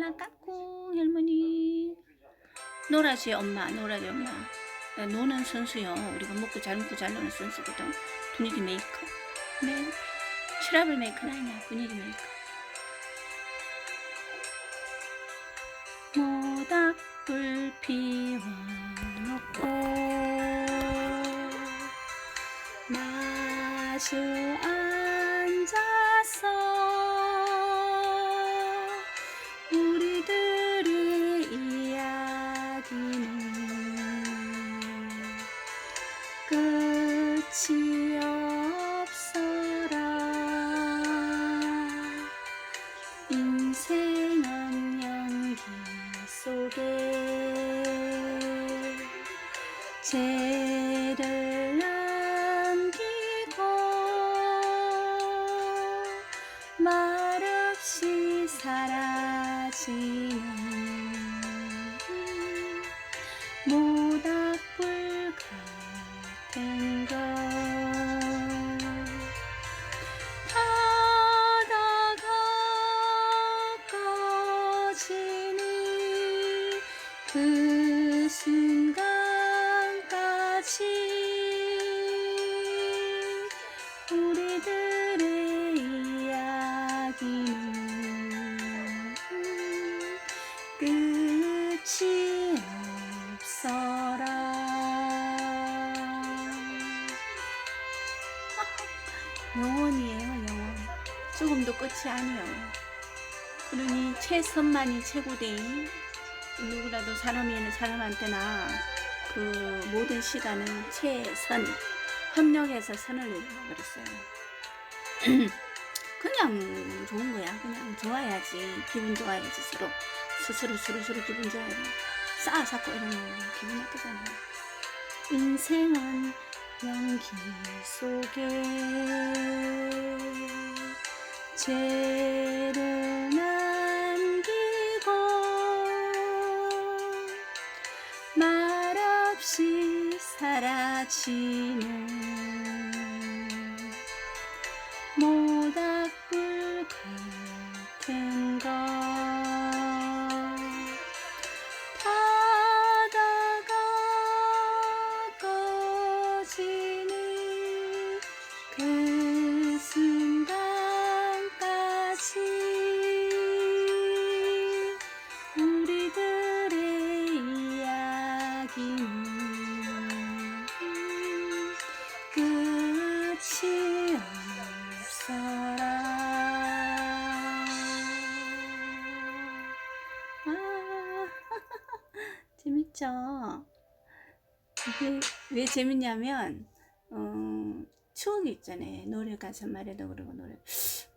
하나 까꿍 할머니. 놀아지 엄마, 놀아지 엄마. 노는 선수요. 우리가 먹고 잘 먹고 잘 노는 선수거든. 분위기 메이커. 네. 트러블 메이커는 아니야. 분위기 메이커. 모닥불 피워놓고 마주 앉아서 우리들의 이야기는 끝이 없어라. 인생은 연기 속에 죄를 남기고 말없이 사라지는 모닥불 같은 것. 바다가 꺼지는 그 순간까지 우리들의 이야기는 끝이 없어라. 영원이에요, 영원. 죽음도 끝이 아니요. 그러니 최선만이 최고되이. 누구라도 사람한테나 그 모든 시간은 최선, 협력해서 선을 내리라고 그랬어요. 그냥 좋은 거야. 그냥 좋아야지. 기분 좋아야지. 스스로 기분 좋아야 돼. 쌓고 이러면 기분 나쁘잖아. 인생은 연기 속에 죄를 남기고 말없이 사라지는 모닥불 같은 것. 바다가 꺼지는 그 순간까지 우리들의 이야기는 끝이 없어라. 재밌죠? 이게 왜 재밌냐면 추억이 있잖아요. 노래 가사 말에도 그러고 노래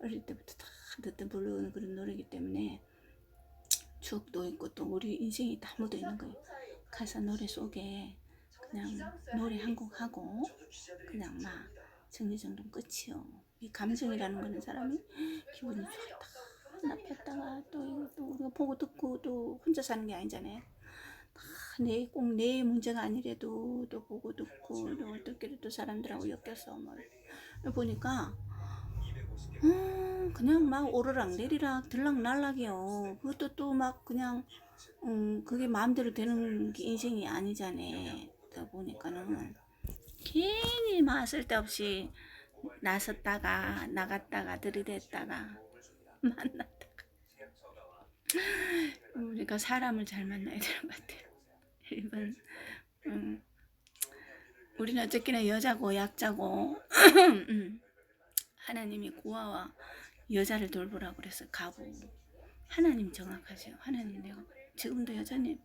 어릴 때부터 다 듣던 부르는 그런 노래이기 때문에 추억도 있고 또 우리 인생이 다 묻어 있는 거예요. 가사 노래 속에 그냥 노래 한 곡 하고 그냥 막 정리정돈 끝이요. 이 감정이라는 거는 사람이 기분이 좋았다가 나빴다가 또 이것도 우리가 보고 듣고 또 혼자 사는 게 아니잖아요. 꼭 내 문제가 아니래도 또 보고 듣고 또 어떻게 또 사람들하고 엮여서 뭐 보니까 그냥 막 오르락 내리락 들락날락이요. 그것도 또 막 그냥 그게 마음대로 되는 게 인생이 아니잖아요. 그러다 보니까는 괜히 막 쓸데없이 나섰다가 나갔다가 들이댔다가 만났다가 우리가 사람을 잘 만나야 되는 것 같아요. 일본 우리는 어쨌거나 여자고 약자고 하나님이 고아와 여자를 돌보라고 그래서 가부. 하나님 정확하죠. 하나님 내가 지금도 여자님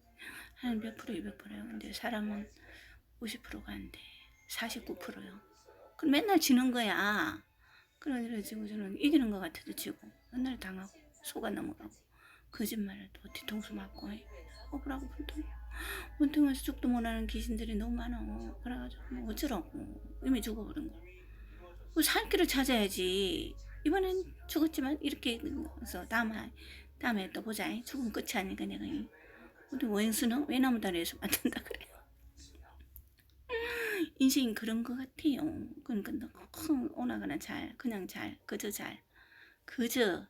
하나님 100% 200%예요. 근데 사람은 50%가 안 돼. 49%요. 그럼 맨날 지는 거야. 그래가지고 저는 이기는 것 같아도 지고 맨날 당하고 속아 넘어가고 거짓말을 또 뒤통수 맞고 억울하고 분통해서 죽도 못하는 귀신들이 너무 많아. 그래가지고 뭐 어쩌라고 이미 죽어버린 거. 살 길을 찾아야지. 이번엔 죽었지만 이렇게 해서 다음에 또 보자. 죽으면 끝이 아니니까 내가 근데 오행수는 외나무 다리에서 만든다 그래. 인생이 그런 것 같아요. 그러니까 오나가나 잘 그냥 잘 그저